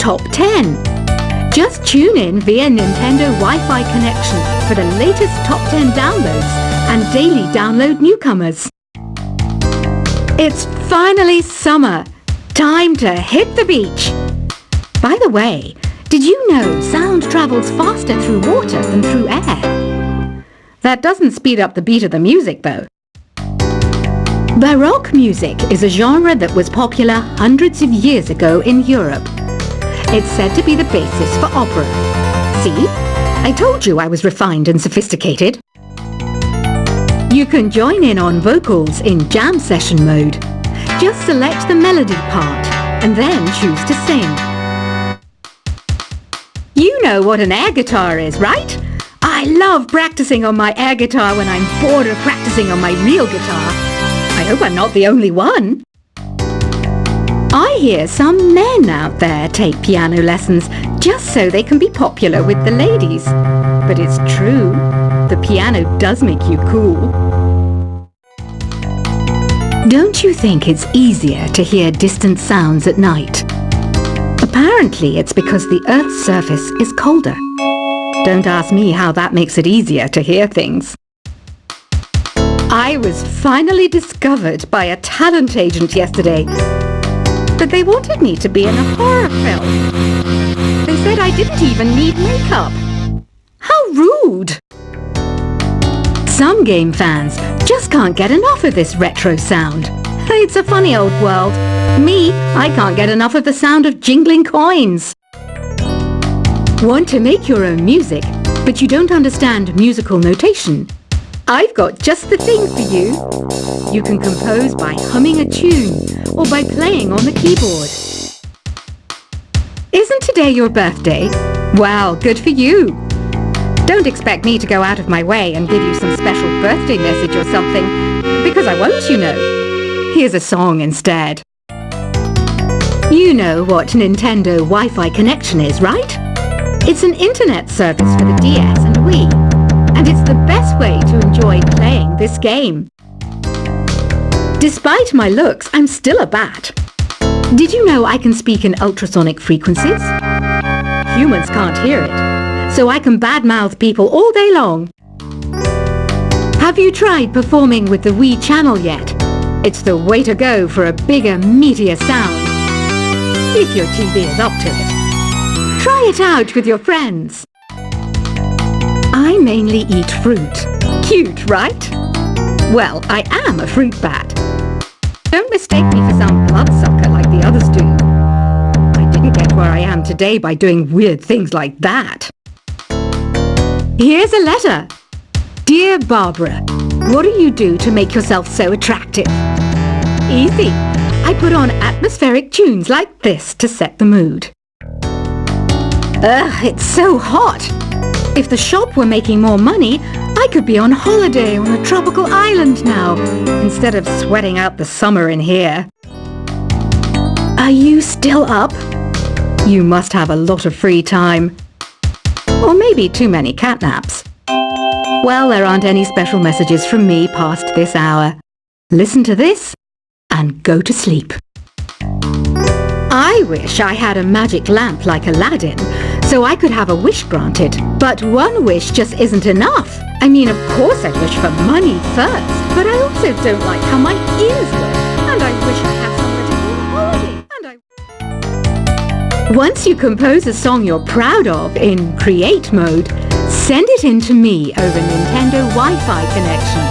Top 10. Just tune in via Nintendo Wi-Fi connection for the latest Top 10 downloads and daily download newcomers. It's finally summer. Time to hit the beach. By the way, did you know sound travels faster through water than through air? That doesn't speed up the beat of the music, though. Baroque music is a genre that was popular hundreds of years ago in Europe. It's said to be the basis for opera. See? I told you I was refined and sophisticated. You can join in on vocals in jam session mode. Just select the melody part and then choose to sing. You know what an air guitar is, right? I love practicing on my air guitar when I'm bored of practicing on my real guitar. I hope I'm not the only one. I hear some men out there take piano lessons just so they can be popular with the ladies. But it's true, the piano does make you cool. Don't you think it's easier to hear distant sounds at night? Apparently it's because the Earth's surface is colder. Don't ask me how that makes it easier to hear things. I was finally discovered by a talent agent yesterday. But they wanted me to be in a horror film. They said I didn't even need makeup. How rude! Some game fans just can't get enough of this retro sound. It's a funny old world. Me, I can't get enough of the sound of jingling coins. Want to make your own music, but you don't understand musical notation? I've got just the thing for you. You can compose by humming a tune or by playing on the keyboard. Isn't today your birthday? Well, good for you. Don't expect me to go out of my way and give you some special birthday message or something, because I won't, you know. Here's a song instead. You know what Nintendo Wi-Fi connection is, right? It's an internet service for the DS and Wii. And it's the best way to enjoy playing this game. Despite my looks, I'm still a bat. Did you know I can speak in ultrasonic frequencies? Humans can't hear it, so I can badmouth people all day long. Have you tried performing with the Wii channel yet? It's the way to go for a bigger, meatier sound. If your TV is up to it. Try it out with your friends. I mainly eat fruit. Cute, right? Well, I am a fruit bat. Don't mistake me for some bloodsucker like the others do. I didn't get where I am today by doing weird things like that. Here's a letter. Dear Barbara, what do you do to make yourself so attractive? Easy. I put on atmospheric tunes like this to set the mood. Ugh, it's so hot. If the shop were making more money, I could be on holiday on a tropical island now, instead of sweating out the summer in here. Are you still up? You must have a lot of free time. Or maybe too many catnaps. Well, there aren't any special messages from me past this hour. Listen to this and go to sleep. I wish I had a magic lamp like Aladdin, so I could have a wish granted. But one wish just isn't enough. I mean, of course I'd wish for money first, but I also don't like how my ears look, and I wish I had somewhere to go on holiday, Once you compose a song you're proud of in Create mode, send it in to me over Nintendo Wi-Fi connection.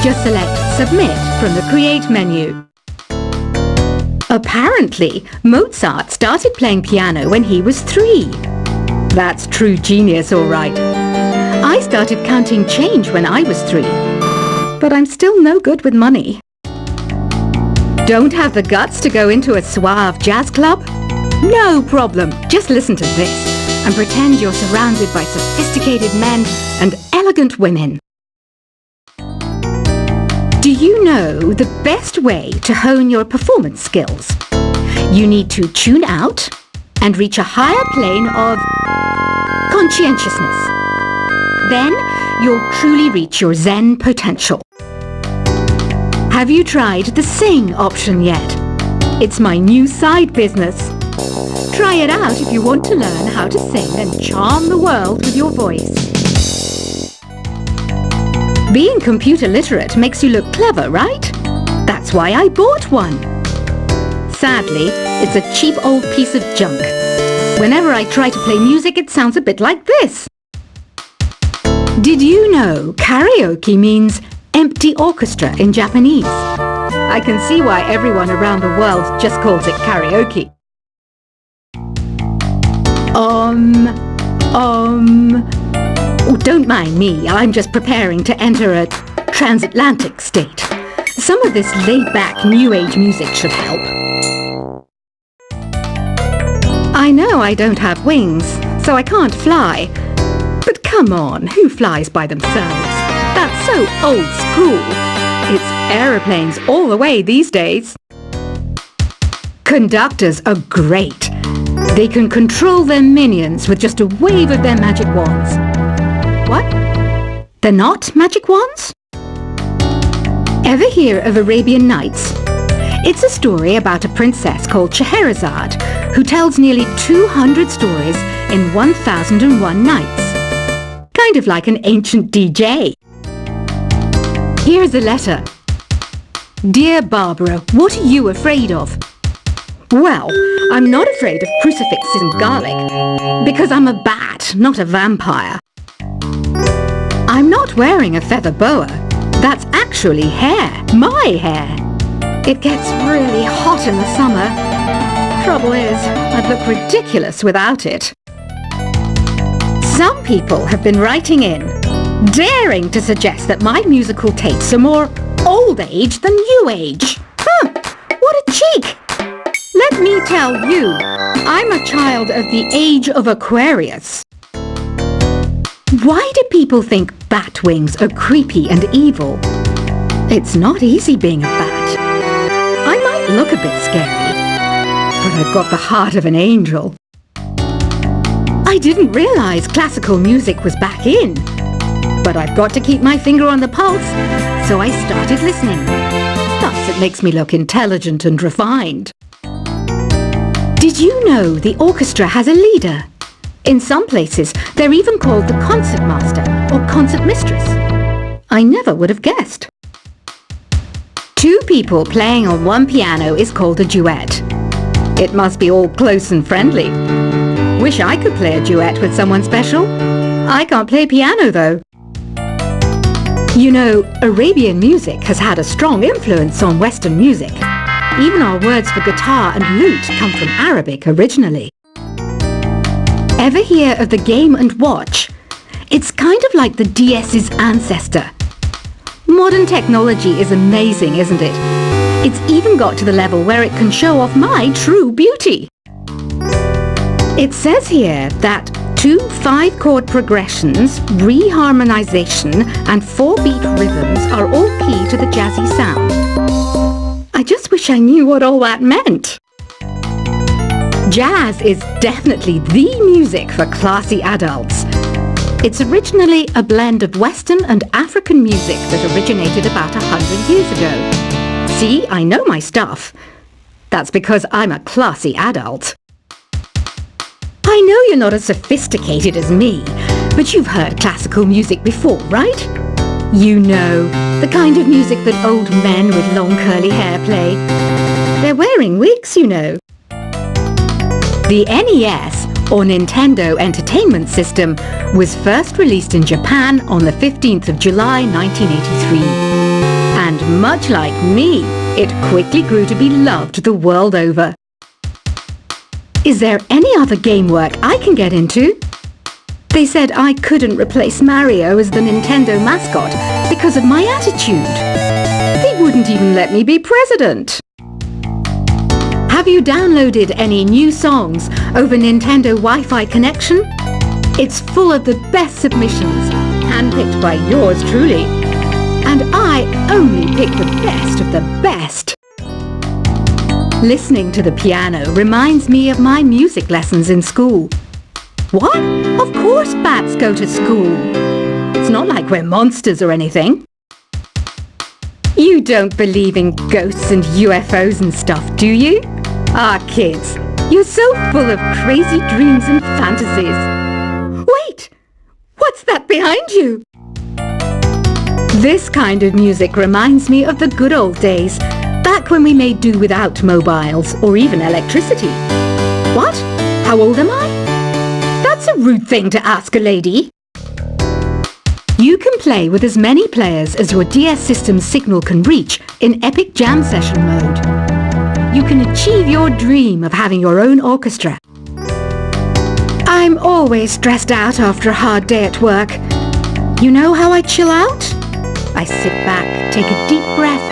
Just select Submit from the Create menu. Apparently, Mozart started playing piano when he was 3. That's true genius, all right. I started counting change when I was 3. But I'm still no good with money. Don't have the guts to go into a suave jazz club? No problem. Just listen to this and pretend you're surrounded by sophisticated men and elegant women. Do you know the best way to hone your performance skills? You need to tune out and reach a higher plane of conscientiousness. Then you'll truly reach your Zen potential. Have you tried the Sing option yet? It's my new side business. Try it out if you want to learn how to sing and charm the world with your voice. Being computer literate makes you look clever, right? That's why I bought one. Sadly, it's a cheap old piece of junk. Whenever I try to play music, it sounds a bit like this. Did you know karaoke means empty orchestra in Japanese? I can see why everyone around the world just calls it karaoke. Oh, don't mind me, I'm just preparing to enter a transatlantic state. Some of this laid-back New Age music should help. I know I don't have wings, so I can't fly. But come on, who flies by themselves? That's so old school. It's aeroplanes all the way these days. Conductors are great. They can control their minions with just a wave of their magic wands. What? They're not magic wands? Ever hear of Arabian Nights? It's a story about a princess called Scheherazade who tells nearly 200 stories in 1001 nights. Kind of like an ancient DJ. Here's a letter. Dear Barbara, what are you afraid of? Well, I'm not afraid of crucifixes and garlic, because I'm a bat, not a vampire. I'm not wearing a feather boa. That's actually hair, my hair. It gets really hot in the summer. Trouble is, I'd look ridiculous without it. Some people have been writing in, daring to suggest that my musical tastes are more old age than new age. Huh, what a cheek! Let me tell you, I'm a child of the age of Aquarius. Why do people think bat wings are creepy and evil? It's not easy being a bat. I might look a bit scary, but I've got the heart of an angel. I didn't realize classical music was back in, but I've got to keep my finger on the pulse, so I started listening. Thus, it makes me look intelligent and refined. Did you know the orchestra has a leader? In some places, they're even called the concert master or concert mistress. I never would have guessed. Two people playing on one piano is called a duet. It must be all close and friendly. Wish I could play a duet with someone special. I can't play piano though. You know, Arabian music has had a strong influence on Western music. Even our words for guitar and lute come from Arabic originally. Ever hear of the Game & Watch? It's kind of like the DS's ancestor. Modern technology is amazing, isn't it? It's even got to the level where it can show off my true beauty. It says here that 2 5-chord progressions, reharmonization and 4-beat rhythms are all key to the jazzy sound. I just wish I knew what all that meant. Jazz is definitely the music for classy adults. It's originally a blend of Western and African music that originated about 100 years ago. See, I know my stuff. That's because I'm a classy adult. I know you're not as sophisticated as me, but you've heard classical music before, right? You know, the kind of music that old men with long curly hair play. They're wearing wigs, you know. The NES, or Nintendo Entertainment System, was first released in Japan on the 15th of July 1983. And much like me, it quickly grew to be loved the world over. Is there any other game work I can get into? They said I couldn't replace Mario as the Nintendo mascot because of my attitude. They wouldn't even let me be president. Have you downloaded any new songs over Nintendo Wi-Fi connection? It's full of the best submissions, handpicked by yours truly. And I only pick the best of the best. Listening to the piano reminds me of my music lessons in school. What? Of course bats go to school. It's not like we're monsters or anything. You don't believe in ghosts and UFOs and stuff, do you? Ah, kids, You're so full of crazy dreams and fantasies. Wait! What's that behind you? This kind of music reminds me of the good old days, back when we made do without mobiles or even electricity. What? How old am I? That's a rude thing to ask a lady. You can play with as many players as your DS system's signal can reach in Epic Jam Session mode. You can achieve your dream of having your own orchestra. I'm always stressed out after a hard day at work. You know how I chill out? I sit back, take a deep breath,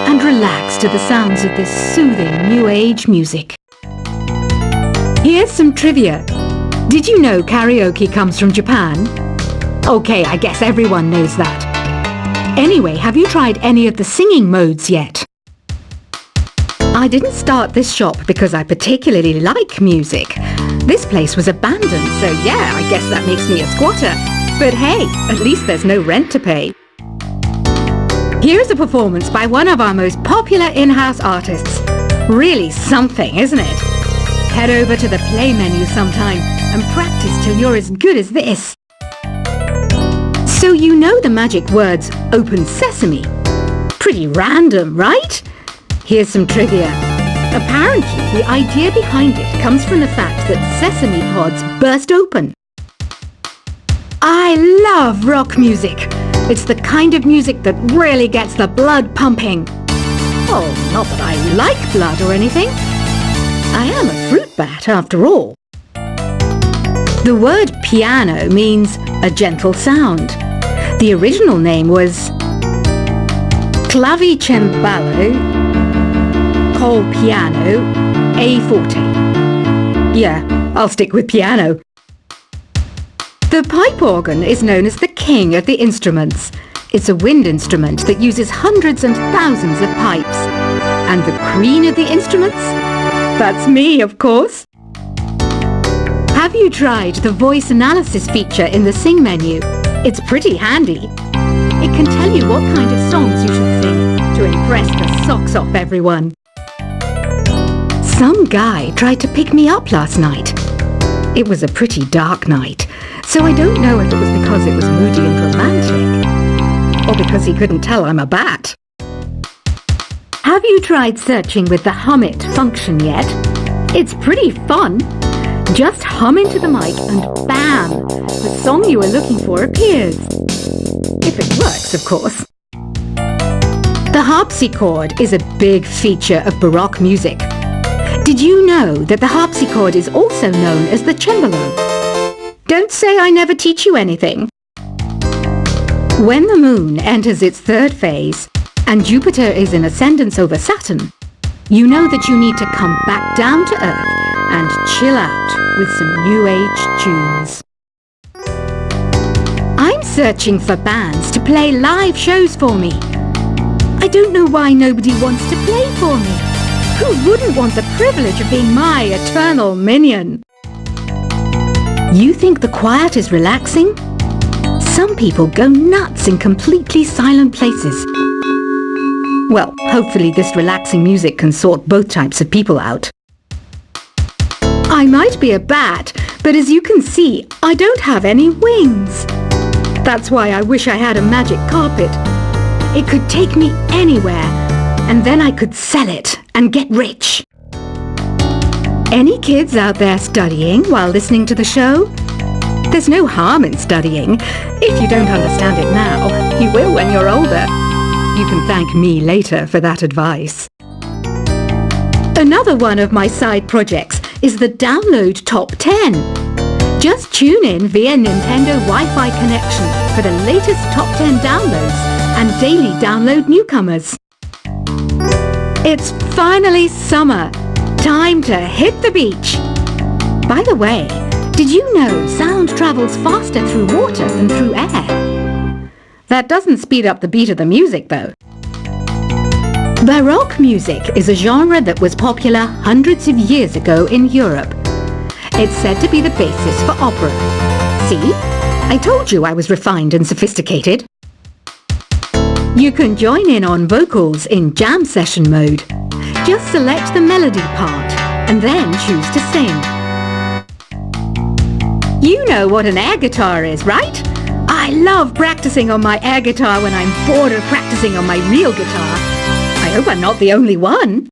and relax to the sounds of this soothing new age music. Here's some trivia. Did you know karaoke comes from Japan? Okay, I guess everyone knows that. Anyway, have you tried any of the singing modes yet? I didn't start this shop because I particularly like music. This place was abandoned, so yeah, I guess that makes me a squatter. But hey, at least there's no rent to pay. Here's a performance by one of our most popular in-house artists. Really something, isn't it? Head over to the play menu sometime and practice till you're as good as this. So you know the magic words "Open Sesame"? Pretty random, right? Here's some trivia. Apparently, the idea behind it comes from the fact that sesame pods burst open. I love rock music. It's the kind of music that really gets the blood pumping. Oh, not that I like blood or anything. I am a fruit bat, after all. The word piano means a gentle sound. The original name was clavicembalo col piano a forte. Yeah, I'll stick with piano. The pipe organ is known as the king of the instruments. It's a wind instrument that uses hundreds and thousands of pipes. And the queen of the instruments? That's me, of course. Have you tried the voice analysis feature in the Sing menu? It's pretty handy. It can tell you what kind of songs you should sing to impress the socks off everyone. Some guy tried to pick me up last night. It was a pretty dark night, so I don't know if it was because it was moody and romantic, or because he couldn't tell I'm a bat. Have you tried searching with the Hum It function yet? It's pretty fun. Just hum into the mic and bam! The song you were looking for appears. If it works, of course. The harpsichord is a big feature of Baroque music. Did you know that the harpsichord is also known as the cembalo? Don't say I never teach you anything. When the moon enters its third phase and Jupiter is in ascendance over Saturn, you know that you need to come back down to Earth and chill out with some new age tunes. I'm searching for bands to play live shows for me. I don't know why nobody wants to play for me. Who wouldn't want the privilege of being my eternal minion? You think the quiet is relaxing? Some people go nuts in completely silent places. Well, hopefully this relaxing music can sort both types of people out. I might be a bat, but as you can see, I don't have any wings. That's why I wish I had a magic carpet. It could take me anywhere, and then I could sell it and get rich. Any kids out there studying while listening to the show? There's no harm in studying. If you don't understand it now, you will when you're older. You can thank me later for that advice. Another one of my side projects is the Download Top 10. Just tune in via Nintendo Wi-Fi connection for the latest Top 10 downloads and daily download newcomers. It's finally summer. Time to hit the beach. By the way, did you know sound travels faster through water than through air? That doesn't speed up the beat of the music, though. Baroque music is a genre that was popular hundreds of years ago in Europe. It's said to be the basis for opera. See? I told you I was refined and sophisticated. You can join in on vocals in jam session mode. Just select the melody part, and then choose to sing. You know what an air guitar is, right? I love practicing on my air guitar when I'm bored of practicing on my real guitar. I hope I'm not the only one.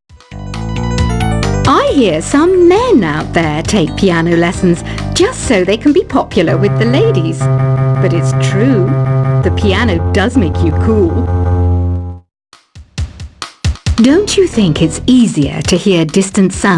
I hear some men out there take piano lessons just so they can be popular with the ladies. But it's true, the piano does make you cool. Don't you think it's easier to hear distant sounds